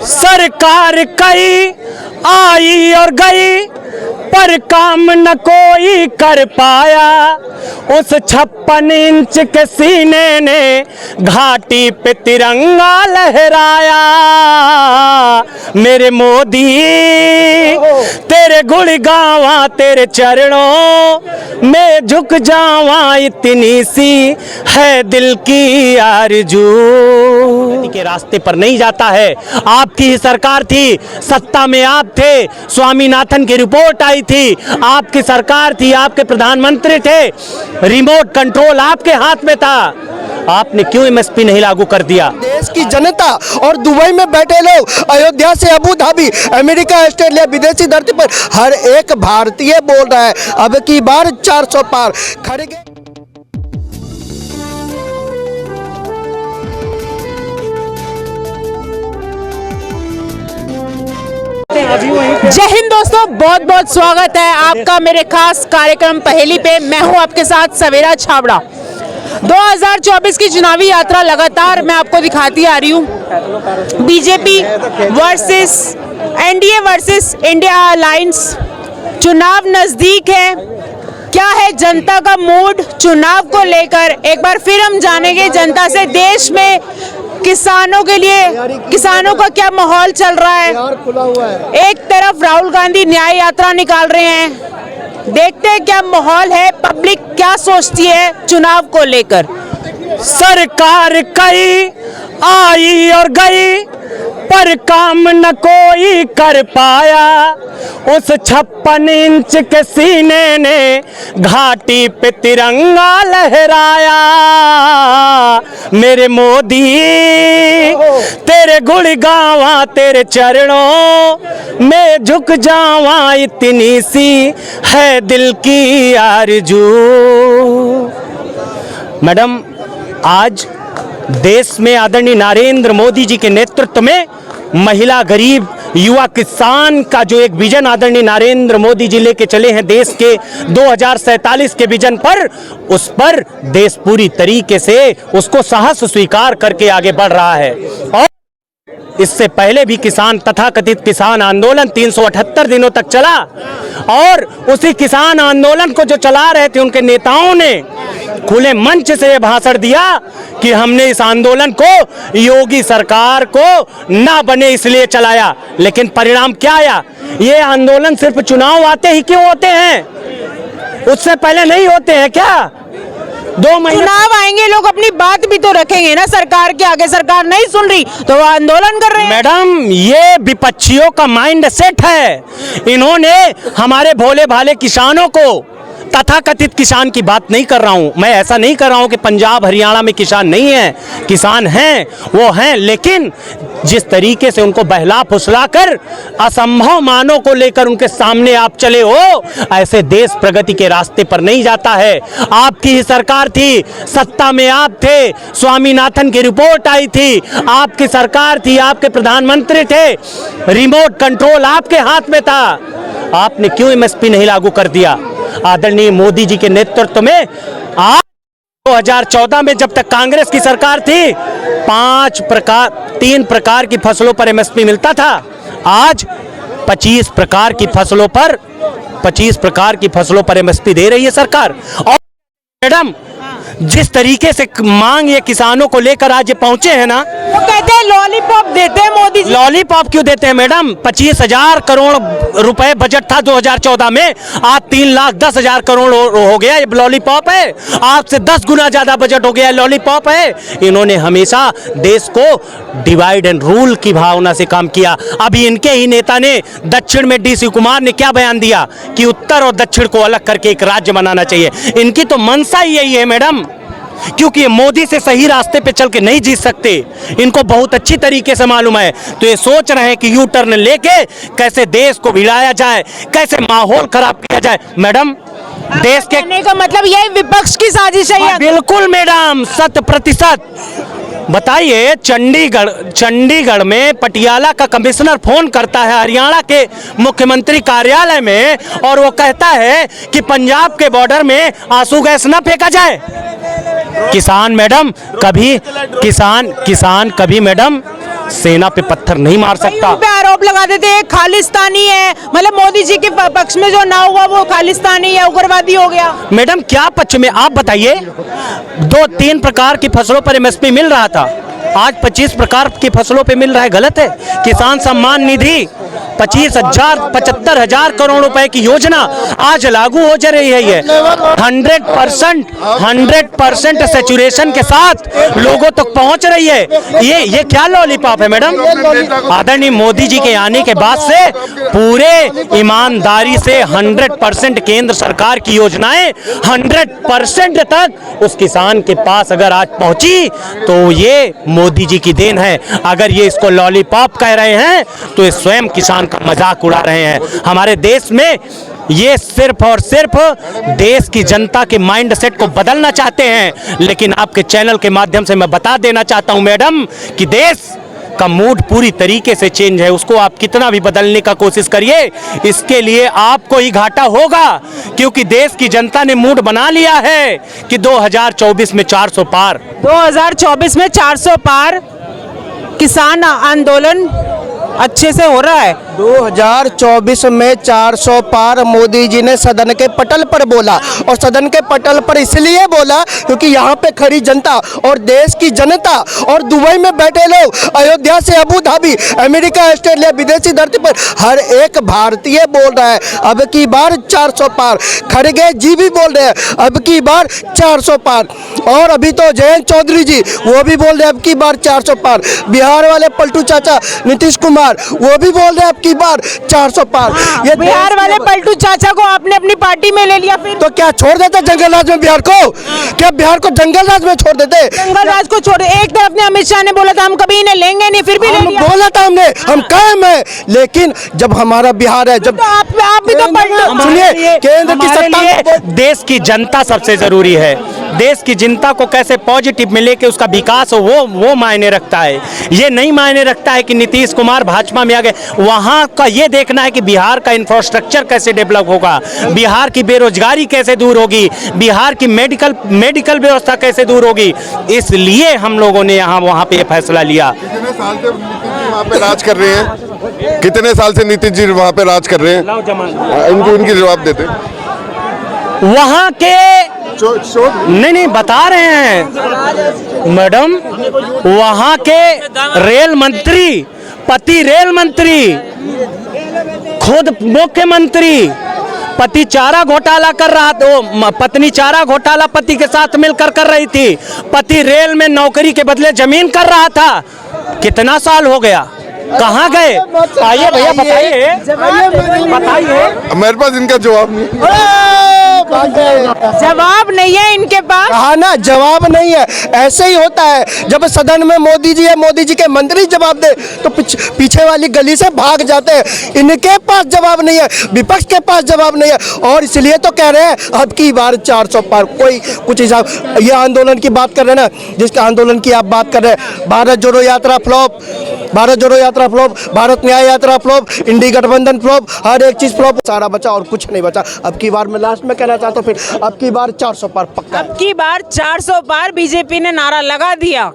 सरकार कई आई और गई पर काम न कोई कर पाया। उस 56 इंच के सीने ने घाटी पे तिरंगा लहराया। मेरे मोदी तेरे गुण गावा, तेरे चरणों में झुक जावा, इतनी सी है दिल की आरज़ू। के रास्ते पर नहीं जाता है। आपकी ही सरकार थी, सत्ता में आप थे, स्वामीनाथन की रिपोर्ट आई थी, आपकी सरकार थी, आपके प्रधानमंत्री थे, रिमोट कंट्रोल आपके हाथ में था। आपने क्यों एमएसपी नहीं लागू कर दिया? देश की जनता और दुबई में बैठे लोग, अयोध्या से अबू धाबी, अमेरिका, ऑस्ट्रेलिया, विदेशी धरती पर हर एक भारतीय बोल रहा है अब की बार 400 पार खड़े। जय हिंद दोस्तों, बहुत बहुत स्वागत है आपका मेरे खास कार्यक्रम पहेली पे। मैं हूं आपके साथ सवेरा छाबड़ा। 2024 की चुनावी यात्रा लगातार मैं आपको दिखाती आ रही हूं। BJP versus NDA versus India alliance. चुनाव नजदीक है, क्या है जनता का मूड चुनाव को लेकर, एक बार फिर हम जानेंगे जनता से। देश में किसानों के लिए, किसानों का क्या माहौल चल रहा है। एक तरफ राहुल गांधी न्याय यात्रा निकाल रहे हैं, देखते हैं क्या माहौल है, पब्लिक क्या सोचती है चुनाव को लेकर। सरकार कई आई और गई पर काम न कोई कर पाया। उस 56 इंच के सीने ने घाटी पे तिरंगा लहराया। मेरे मोदी तेरे गुण गावा, तेरे चरणों में झुक जावा, इतनी सी है दिल की आरज़ू। मैडम, आज देश में आदरणीय नरेंद्र मोदी जी के नेतृत्व में महिला, गरीब, युवा, किसान का जो एक विजन आदरणीय नरेंद्र मोदी जी लेके चले हैं देश के 2047 के विजन पर, उस पर देश पूरी तरीके से उसको साहस स्वीकार करके आगे बढ़ रहा है। और इससे पहले भी किसान तथाकथित किसान आंदोलन 378 दिनों तक चला और उसी किसान आंदोलन को जो चला रहे थे उनके नेताओं ने खुले मंच से यह भाषण दिया कि हमने इस आंदोलन को योगी सरकार को ना बने इसलिए चलाया। लेकिन परिणाम क्या आया? ये आंदोलन सिर्फ चुनाव आते ही क्यों होते हैं? उससे पहले नहीं होते हैं क्या? 2 महीने चुनाव आएंगे, लोग अपनी बात भी तो रखेंगे ना सरकार के आगे। सरकार नहीं सुन रही तो वो आंदोलन कर रहे हैं। मैडम, ये विपक्षियों का माइंड सेट है। इन्होंने हमारे भोले भाले किसानों को, तथाकथित किसान की बात नहीं कर रहा हूं मैं, ऐसा नहीं कर रहा हूं कि पंजाब हरियाणा में किसान नहीं है, किसान हैं, वो हैं, लेकिन जिस तरीके से उनको बहला फुसला कर असंभव मानों को लेकर उनके सामने आप चले हो, ऐसे देश प्रगति के रास्ते पर नहीं जाता है। आपकी ही सरकार थी, सत्ता में आप थे, स्वामीनाथन की रिपोर्ट आई थी, आपकी सरकार थी, आपके प्रधानमंत्री थे, रिमोट कंट्रोल आपके हाथ में था। आपने क्यों एमएसपी नहीं लागू कर दिया? आदरणीय मोदी जी के नेतृत्व में आज 2014 में जब तक कांग्रेस की सरकार थी 3 प्रकार की फसलों पर एमएसपी मिलता था। आज 25 प्रकार की फसलों पर एमएसपी दे रही है सरकार। और मैडम, जिस तरीके से मांग ये किसानों को लेकर आज ये पहुंचे हैं ना, वो कहते हैं लॉलीपॉप देते हैं मोदी जी। लॉलीपॉप क्यों देते हैं मैडम? 25,000 करोड़ रुपए बजट था 2014 में, आज 3,10,000 करोड़ हो गया। ये लॉलीपॉप है? आपसे 10 गुना ज्यादा बजट हो गया, लॉलीपॉप है। इन्होंने हमेशा देश को डिवाइड एंड रूल की भावना से काम किया। अभी इनके ही नेता ने दक्षिण में डीसी कुमार ने क्या बयान दिया कि उत्तर और दक्षिण को अलग करके एक राज्य बनाना चाहिए। इनकी तो मंशा ही यही है मैडम, क्योंकि ये मोदी से सही रास्ते पे चल के नहीं जीत सकते। इनको बहुत अच्छी तरीके से मालूम है, तो ये सोच रहे हैं कि यू टर्न लेके कैसे देश को भिड़ाया जाए, कैसे माहौल खराब किया जाए। मैडम, देश के कहने का मतलब यही विपक्ष की साजिश है। बिल्कुल मैडम, 100%। बताइए, चंडीगढ़ में पटियाला का कमिश्नर फोन करता है हरियाणा के मुख्यमंत्री कार्यालय में और वो कहता है कि पंजाब के बॉर्डर में आंसू गैस न फेंका जाए। किसान मैडम कभी मैडम सेना पे पत्थर नहीं मार सकता। पे आरोप लगा देते हैं खालिस्तानी है, मतलब मोदी जी के पक्ष में जो ना हुआ वो खालिस्तानी या उग्रवादी हो गया। मैडम क्या पक्ष में, आप बताइए। 2-3 प्रकार की फसलों पर एमएसपी मिल रहा था, आज 25 प्रकार की फसलों पे मिल रहा है, गलत है। किसान सम्मान निधि 75,000 करोड़ रुपए की योजना आज लागू हो जा रही है। ये 100% सैचुरेशन के साथ लोगों तक पहुंच रही है। ये क्या लॉलीपॉप है मैडम? आदरणीय मोदी जी के आने के बाद से पूरे ईमानदारी से 100% केंद्र सरकार की योजनाएं 100% तक उस किसान के पास अगर आज पहुंची तो ये मोदी जी की देन है। अगर ये इसको लॉलीपॉप कह रहे हैं तो ये स्वयं किसान का मजाक उड़ा रहे हैं। हमारे देश में ये सिर्फ और सिर्फ देश की जनता के माइंड सेट को बदलना चाहते हैं। लेकिन आपके चैनल के माध्यम से मैं बता देना चाहता हूं मैडम कि देश का मूड पूरी तरीके से चेंज है। उसको आप कितना भी बदलने का कोशिश करिए, इसके लिए आपको ही घाटा होगा, क्योंकि देश की जनता ने मूड बना लिया है कि 2024 में 400 पार। 2024 में 400 पार किसान आंदोलन अच्छे से हो रहा है। 2024 में 400 पार मोदी जी ने सदन के पटल पर बोला, और सदन के पटल पर इसलिए बोला क्योंकि यहाँ पे खड़ी जनता और देश की जनता और दुबई में बैठे लोग, अयोध्या से अबू धाबी, अमेरिका, ऑस्ट्रेलिया, विदेशी धरती पर हर एक भारतीय बोल रहा है अब की बार 400 पार। खड़गे जी भी बोल रहे हैं अब की बार 400 पार, और अभी तो जयंत चौधरी जी वो भी बोल रहे हैं अब की बार 400 पार। बिहार वाले पलटू चाचा नीतीश कुमार वो भी बोल रहे हैं अब की बार 400 पार। ये बिहार वाले पलटू चाचा को आपने अपनी पार्टी में ले लिया, फिर तो क्या छोड़ देते जंगल राज में बिहार को? क्या बिहार को जंगल राज में छोड़ देते? जंगल राज को छोड़, एक तरफ ने अमित शाह ने बोला था हम कभी इन्हें लेंगे नहीं, फिर भी ले लिया। बोला था हमने, हम कायम है, लेकिन जब हमारा बिहार है, जब तो आप भी तो पलटू। सुनिए, केंद्र की सत्ता, देश की जनता सबसे जरूरी है। देश की जनता को कैसे पॉजिटिव में लेके उसका विकास हो वो मायने रखता है। ये नहीं मायने रखता है कि नीतीश कुमार भाजपा में आ गए। वहाँ का ये देखना है कि बिहार का इंफ्रास्ट्रक्चर कैसे डेवलप होगा, बिहार की बेरोजगारी कैसे दूर होगी, बिहार की मेडिकल व्यवस्था कैसे दूर होगी। इसलिए हम लोगों ने वहाँ पे ये फैसला लिया। कितने साल से नीतीश जी वहाँ पे राज कर रहे हैं? कितने साल से नीतीश जी वहाँ पे राज कर रहे हैं? इनकी जवाब देते। वहाँ के नहीं बता रहे हैं मैडम, वहाँ के रेल मंत्री, पति रेल मंत्री, खुद मुख्यमंत्री, पति चारा घोटाला कर रहा था, पत्नी चारा घोटाला पति के साथ मिलकर कर रही थी, पति रेल में नौकरी के बदले जमीन कर रहा था। कितना साल हो गया, कहाँ गए? आइए भैया बताइए, मेरे पास इनका जवाब नहीं। जवाब नहीं है इनके पास। कहा ना जवाब नहीं है। ऐसे ही होता है जब सदन में मोदी जी है, मोदी जी के मंत्री जवाब दे तो पीछे वाली गली से भाग जाते हैं। इनके पास जवाब नहीं है, विपक्ष के पास जवाब नहीं है, और इसलिए तो कह रहे हैं अब की बार 400 पार। कोई कुछ हिसाब, ये आंदोलन की बात कर रहे हैं ना, जिसके आंदोलन की आप बात कर रहे हैं, भारत जोड़ो यात्रा फ्लॉप, भारत जोड़ो यात्रा फ्लॉप, भारत न्याय यात्रा फ्लॉप, इंडी गठबंधन फ्लॉप, हर एक चीज फ्लॉप, सारा बचा और कुछ नहीं बचा। अब की बार मैं लास्ट में कहना चाहता हूँ, फिर अब की बार 400 पार पक्का। अब की बार 400 पार बीजेपी ने नारा लगा दिया।